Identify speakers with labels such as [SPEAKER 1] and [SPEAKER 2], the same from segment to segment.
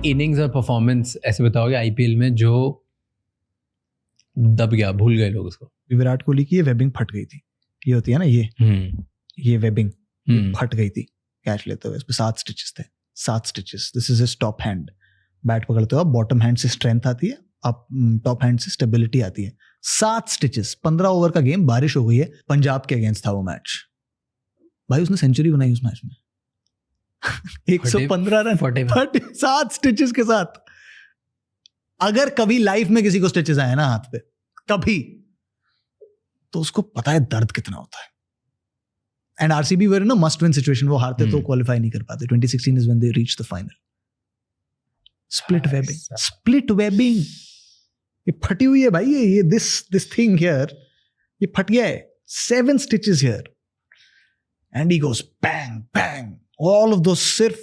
[SPEAKER 1] Innings और performance ऐसे बताओगे आईपीएल में जो दब गया, भूल गए लोग उसको?
[SPEAKER 2] विराट कोहली की ये वेबिंग फट गई थी, ये होती है ना ये वेबिंग फट गई थी कैच लेते हुए, इसमें 7 स्टिचेस थे, 7 stitches. This is his top hand, bat पकड़ते हो, बॉटम हैंड से स्ट्रेंथ आती है, अब टॉप हैंड से स्टेबिलिटी आती है। 7 स्टिचेस, 15 ओवर का गेम, बारिश हो गई है, पंजाब के अगेंस्ट था वो मैच। भाई उसने सेंचुरी बनाई उस मैच में 115 रन, 7 स्टिचेस के साथ। अगर कभी लाइफ में किसी को स्टिचेस आए ना हाथ पे कभी, तो उसको पता है दर्द कितना होता है। And RCB were in a must win situation, वो हारते तो क्वालिफाई नहीं कर पाते। 2016 is when they reached the final. Split webbing ये फटी हुई है भाई, ये दिस थिंग हियर, ये फट गया है। 7 stitches here and he goes bang bang, all of those सिर्फ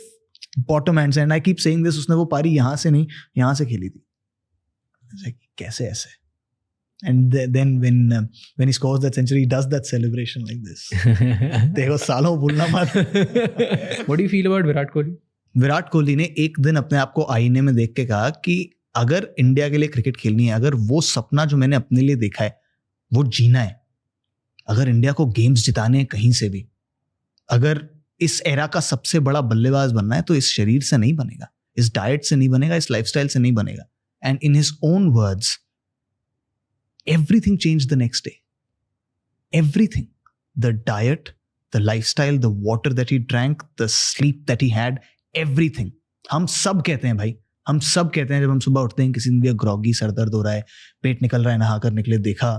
[SPEAKER 2] bottom hands. And I keep saying this, उसने वो पारी यहां से नहीं यहां से खेली थी। कैसे ऐसे? And then when he scores that century, he does that celebration like this. देखो सालों भूलना मत।
[SPEAKER 1] What do you feel about Virat Kohli?
[SPEAKER 2] Virat Kohli ने एक दिन अपने आप को आईने में देख के कहा कि अगर इंडिया के लिए क्रिकेट खेलनी है, अगर वो सपना जो मैंने अपने लिए देखा है वो जीना है, अगर इंडिया को गेम्स जिताने हैं कहीं से भी, अगर इस एरा का सबसे बड़ा बल्लेबाज बनना है, तो इस शरीर से नहीं बनेगा, इस डाइट से नहीं बनेगा, इस लाइफस्टाइल से नहीं बनेगा। And in his own words, everything changed the next day. Everything. The diet, the lifestyle, the water that he drank, the sleep that he had, everything. हम सब कहते हैं भाई, हम सब कहते हैं जब हम सुबह उठते हैं, किसी दिन भी ग्रॉगी, सर दर्द हो रहा है, पेट निकल रहा है, नहा कर निकले, देखा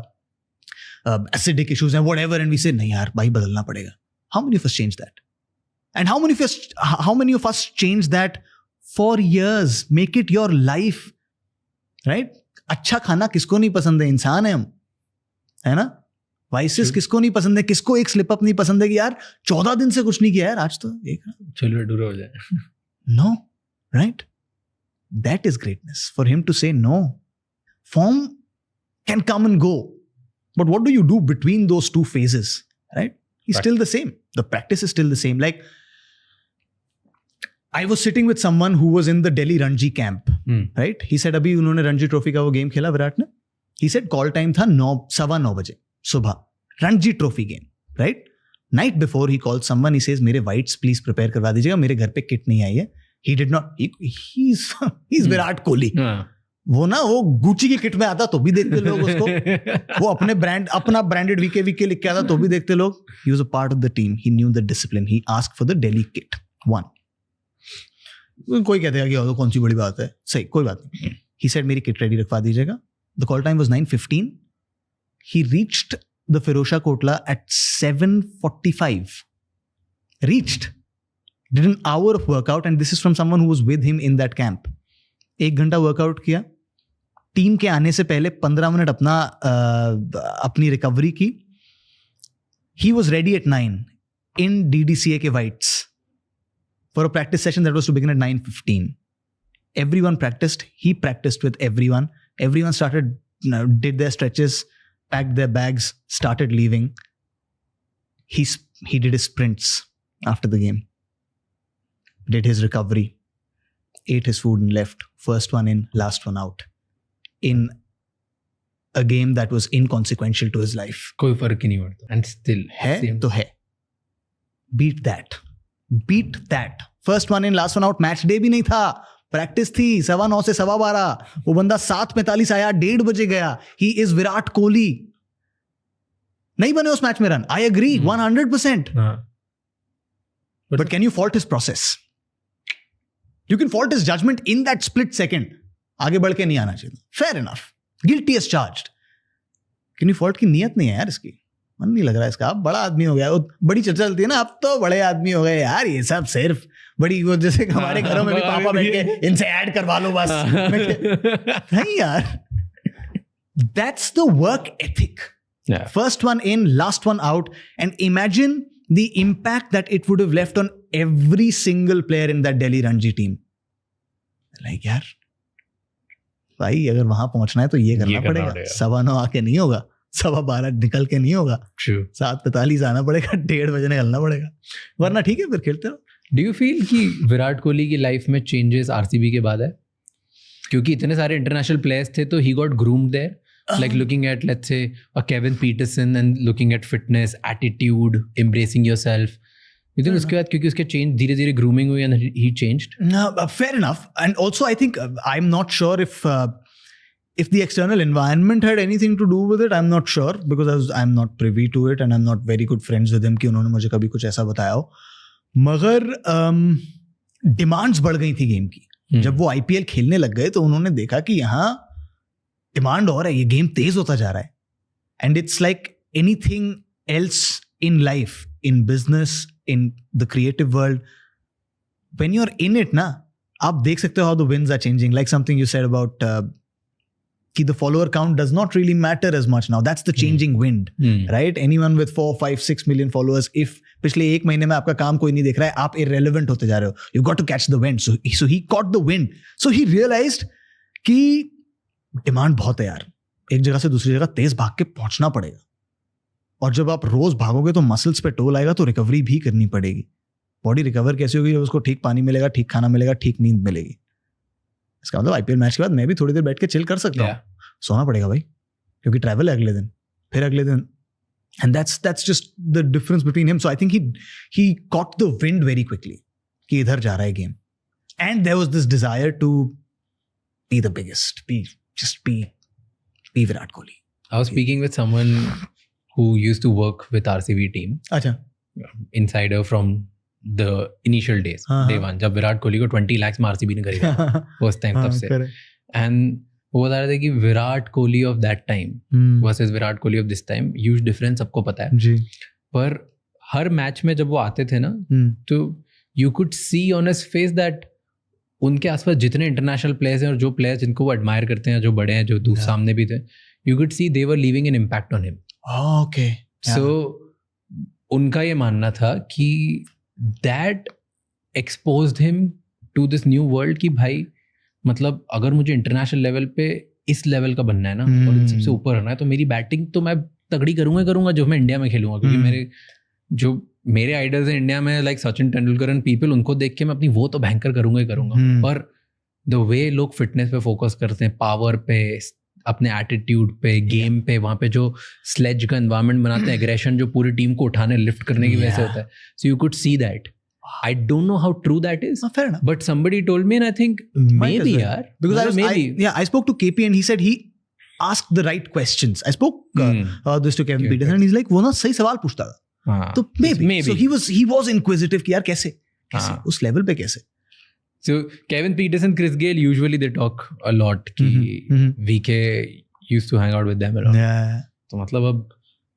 [SPEAKER 2] एसिडिक इश्यूज हैं, whatever, and we say नहीं यार भाई बदलना पड़ेगा. How many of us change that? And how many of us change that for years? Make it your life, right? अच्छा खाना किसको नहीं पसंद है, इंसान है हम, है ना? वाइसेस किसको नहीं पसंद है, किसको एक स्लिप अप नहीं पसंद है कि यार 14 दिन से कुछ नहीं किया यार, आज तो एक
[SPEAKER 1] चलो डूरा हो जाए।
[SPEAKER 2] No, right? That is greatness, for him to say no. Form can come and go, but what do you do between those two phases, right? He still the same, the practice is still the same. Like I was sitting with someone who was in the Delhi Ranji camp, right? He said, अभी उन्होंने Ranji trophy का वो game खेला विराट ने. He said call time था 9:15 बजे सुबह, Ranji trophy game, right? Night before he called someone, he says मेरे whites please prepare करवा दीजिएगा, मेरे घर पे किट नहीं आई है. He did not, he's Virat Kohli. वो ना वो गुची की किट में आता तो भी देखते लोग उसको, वो अपने ब्रांड, अपना ब्रांडेड वीके लिख के आता तो भी देखते लोग. He was a part of the team, he knew the discipline, he asked for the Delhi kit. One. कोई कहते हैं कि कौन सी बड़ी बात है, सही, कोई बात नहीं. He said मेरी किट रेडी रखवा दीजिएगा. The call time was 9:15. He reached the Firozshah Kotla at 7:45. Reached. Did an hour of workout, and this is from someone who was with him in that camp. 1 घंटा workout किया. Team के आने से पहले 15 minute अपनी recovery की. He was ready at 9 in DDCA के Whites for a practice session that was to begin at 9:15. Everyone practiced. He practiced with everyone. Everyone started, did their stretches, packed their bags, started leaving. He did his sprints after the game. Did his recovery. Ate his food and left. First one in, last one out. In a game that was inconsequential to his life.
[SPEAKER 1] कोई फर्क ही नहीं पड़ता. And still
[SPEAKER 2] है तो है. Beat that. First one in, last one out. Match day भी नहीं था, प्रैक्टिस थी. 9:15 से 12:15. वो बंदा 7:45 आया, 1:30 बजे गया. He is Virat Kohli. नहीं बने उस मैच में run, I agree 100%. But can you fault his process? You can fault his judgement in that split second. आगे बढ़ के नहीं आना चाहिए, fair enough. Guilty as charged. Can you fault की नियत नहीं है यार, इसकी मन नहीं लग रहा है इसका, अब बड़ा आदमी हो गया. बड़ी चर्चा चलती है ना, अब तो बड़े आदमी हो गए यार, ये सब सिर्फ बड़ी, वो जैसे हमारे घरों में भी पापा बैठ के इनसे ऐड करवा लो बस. नहीं यार, that's the work ethic. First one in, last one out. And imagine the impact that it would have left on every single player in that Delhi Ranji team. Like यार भाई, अगर वहां पहुंचना है तो ये करना पड़ेगा. 9:15 आके नहीं होगा, 12:15 निकल के नहीं होगा. 7:45 आना पड़ेगा, 1:30 बजे निकलना पड़ेगा, वरना ठीक है फिर खेलते रहो.
[SPEAKER 1] डू यू फील कि विराट कोहली की लाइफ में चेंजेस आरसीबी के बाद है? क्योंकि इतने सारे इंटरनेशनल प्लेयर्स थे तो he got groomed there, like looking at, let's say, a Kevin Peterson and looking at fitness, attitude, embracing yourself. You think उसके बाद क्योंकि उसके change धीरे धीरे grooming हुई and he changed?
[SPEAKER 2] No, fair enough. And also I think I'm not sure if the external environment had anything to do with it. I'm not sure because I'm not privy to it and I'm not very good friends with him कि उन्होंने मुझे कभी कुछ ऐसा बताया हो. मगर demands बढ़ गई थी गेम की. जब वो IPL खेलने लग गए तो उन्होंने देखा कि यहाँ डिमांड और है, ये गेम तेज होता जा रहा है. And it's like anything else in life, in business, in the creative world, when you are in it ना, आप देख सकते हो how the winds are changing. Like something you said about कि the follower count does not really matter as much now. That's the changing wind, right? Anyone with 4, 5, 6 million followers, if पिछले एक महीने में आपका काम कोई नहीं देख रहा है, आप irrelevant होते जा रहे हो. You got to catch the wind. So he caught the wind. So he realized कि डिमांड बहुत है यार, एक जगह से दूसरी जगह तेज भाग के पहुंचना पड़ेगा. और जब आप रोज भागोगे तो मसल्स पे टोल आएगा, तो रिकवरी भी करनी पड़ेगी. बॉडी रिकवर कैसे होगी? जब उसको ठीक पानी मिलेगा, ठीक खाना मिलेगा, ठीक नींद मिलेगी. इसका मतलब आईपीएल मैच के बाद मैं भी थोड़ी देर बैठ के चिल कर सकता हूँ. सोना पड़ेगा भाई, क्योंकि ट्रैवल है अगले दिन, फिर अगले दिन. And that's just the difference between him. So I think he caught the wind very quickly कि इधर जा रहा है game. And there was this desire to be the biggest, be Virat Kohli.
[SPEAKER 1] I was speaking with someone who used to work with RCB team.
[SPEAKER 2] अच्छा.
[SPEAKER 1] Insider from the initial days, day one, जब विराट कोहली को 20 lakhs में RCB ने खरीदा उस time, तब से. And वो बता रहे थे कि Virat Kohli of that time versus Virat Kohli of this time, huge difference सबको पता है जी. पर हर मैच में जब वो आते थे ना, तो you could C on his face that उनके आसपास जितने इंटरनेशनल प्लेयर्स हैं और जो प्लेयर्स जिनको वो एडमायर करते हैं, जो बड़े हैं, जो सामने भी थे, you could see they were leaving an impact on him.
[SPEAKER 2] Okay.
[SPEAKER 1] So उनका ये मानना था कि that exposed him to this new world कि भाई, मतलब अगर मुझे इंटरनेशनल लेवल पे इस लेवल का बनना है ना, और इन सबसे ऊपर रहना है, तो मेरी बैटिंग तो मैं तगड़ी करूंगा जो मैं इंडिया में खेलूंगा. क्योंकि मेरे आइडल्स हैं इंडिया में, like Sachin Tendulkar and people, उनको देख के मैं अपनी वो तो भयंकर करूंगा. पर द वे लोग फिटनेस पे फोकस करते हैं, पावर पे, अपने एटीट्यूड पे, गेम पे, वहाँ पे जो स्लेज का एनवायरनमेंट बनाते हैं, एग्रेशन जो पूरी टीम को उठाने, लिफ्ट करने की वजह से होता है. So you could see that. I don't know how true that is.
[SPEAKER 2] Fair enough.
[SPEAKER 1] But somebody told me, and I think maybe, yaar.
[SPEAKER 2] Because I spoke to KP and he said he asked the right questions. I spoke this to Kevin Peterson and he's like, वो ना सही सवाल पूछता था. तो maybe. So he was inquisitive कि यार कैसे उस level पे कैसे.
[SPEAKER 1] So Kevin Peterson, Chris Gayle, usually they talk a lot कि VK used to hang out with them a lot.
[SPEAKER 2] Yeah.
[SPEAKER 1] तो मतलब अब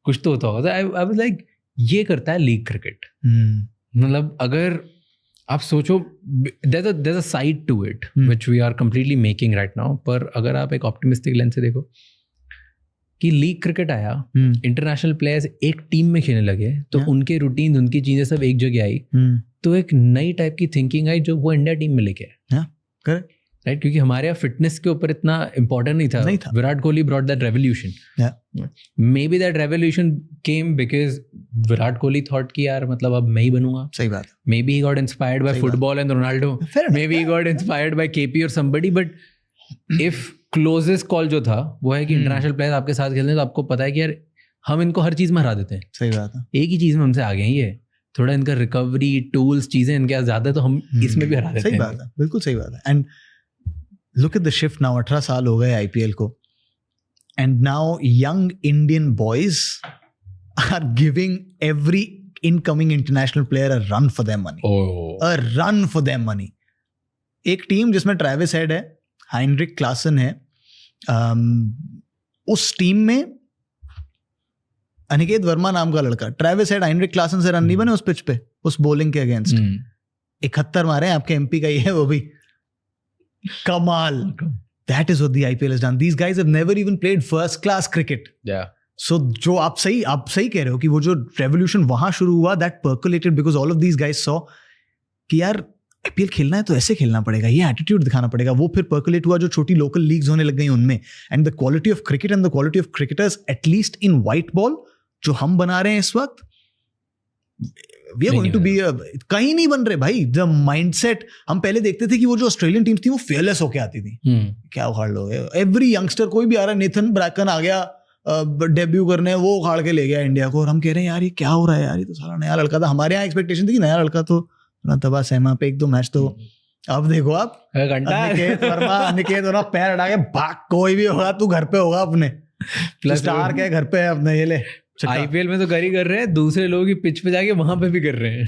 [SPEAKER 1] कुछ तो होता होगा. I was like, ये करता है लीग क्रिकेट. मतलब अगर आप सोचो, there's a side to it which we are completely making right now, पर अगर आप एक ऑप्टिमिस्टिक लेंस से देखो कि लीग क्रिकेट आया, इंटरनेशनल प्लेयर्स एक टीम में खेलने लगे, तो उनके रूटीन, उनकी चीजें सब एक जगह आई, तो एक नई टाइप की थिंकिंग आई जो वो इंडिया टीम में लेके आए.
[SPEAKER 2] करेक्ट.
[SPEAKER 1] राइट, क्योंकि हमारे यहाँ फिटनेस के ऊपर इतना इम्पोर्टेंट नहीं था. Virat Kohli brought that revolution. Maybe that revolution came because Virat Kohli thought कि यार मतलब अब मैं ही बनूंगा.
[SPEAKER 2] सही बात.
[SPEAKER 1] Maybe he got inspired by football and Ronaldo, maybe he got inspired by KP और somebody. But if closest call जो था वो है कि इंटरनेशनल प्लेयर्स आपके साथ खेलने, तो आपको पता है कि यार हम इनको हर चीज में हरा देते हैं.
[SPEAKER 2] सही बात है.
[SPEAKER 1] एक ही चीज में हमसे आगे हैं, ये थोड़ा इनका रिकवरी टूल्स चीजें इनके पास ज्यादा, तो हम इसमें भी हरा देते हैं.
[SPEAKER 2] सही बात है, बिल्कुल सही बात है. And look at the shift now. 18 साल हो गए IPL को, and now young Indian boys are giving every incoming international player a run for their money. A run for their money. एक टीम जिसमें ट्रेविस हेड है, Heinrich Klaasen है, उस team में अनिकेत वर्मा नाम का लड़का, ट्रेविस हेड, हाइनरिक क्लासन से रन नहीं बने उस पिच पे, उस बॉलिंग के अगेंस्ट. 71 मारे आपके MP का ही है वो भी. Kamal. That is what the IPL has done. These guys have never even played first class cricket.
[SPEAKER 1] Yeah.
[SPEAKER 2] So जो आप सही कह रहे हो कि वो जो revolution वहां शुरू हुआ, that percolated because all of these guys saw कि यार IPL खेलना है तो ऐसे खेलना पड़ेगा, ये attitude दिखाना पड़ेगा. वो फिर percolate हुआ जो छोटी local leagues होने लग गई उनमें. And the quality of cricket and the quality of cricketers, at least in white ball, जो हम बना रहे हैं इस वक्त, we are going to be कहीं नहीं बन रहे भाई. द माइंडसेट हम पहले देखते थे कि वो जो ऑस्ट्रेलियन टीम थी वो फेयरलेस होके आती थी. क्या उखाड़ लो, एवरी यंगस्टर कोई भी आ रहा है, नेथन ब्रैकन आ गया डेब्यू करने, वो उखाड़ के ले गया इंडिया को. और हम कह रहे हैं यार ये क्या हो रहा है यार, ये तो सारा नया लड़का था. हमारे यहाँ एक्सपेक्टेशन थी कि नया लड़का तो तबाह सहमा पे 1-2 मैच तो. अब देखो आप निकेत वर्मा पैर हटा के भाग, कोई भी होगा तू घर पे होगा अपने, प्लस स्टार के घर पे है अपने. ये ले
[SPEAKER 1] आईपीएल में तो कर रहे हैं, दूसरे लोग की पिच पे जाके वहां पे भी कर रहे हैं.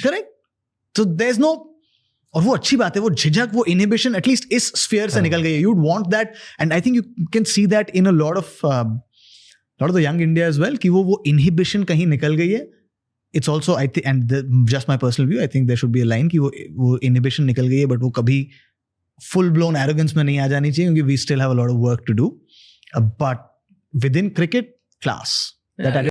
[SPEAKER 2] करेक्ट. तो देयर इज नो, और वो अच्छी बात है, वो झिझक, वो इनहिबिशन एटलीस्ट इस स्फीयर से निकल गई है. You would want that, and I think you can see that in a lot of the young India as well, कि वो इनहिबिशन कहीं निकल गई है. It's also I think, and just my personal view, I think there should be a line कि वो inhibition निकल गई है, बट वो कभी फुल ब्लोन एरोगेंस में नहीं आ जानी चाहिए, क्योंकि we still have a lot of work to do. But within cricket, class. That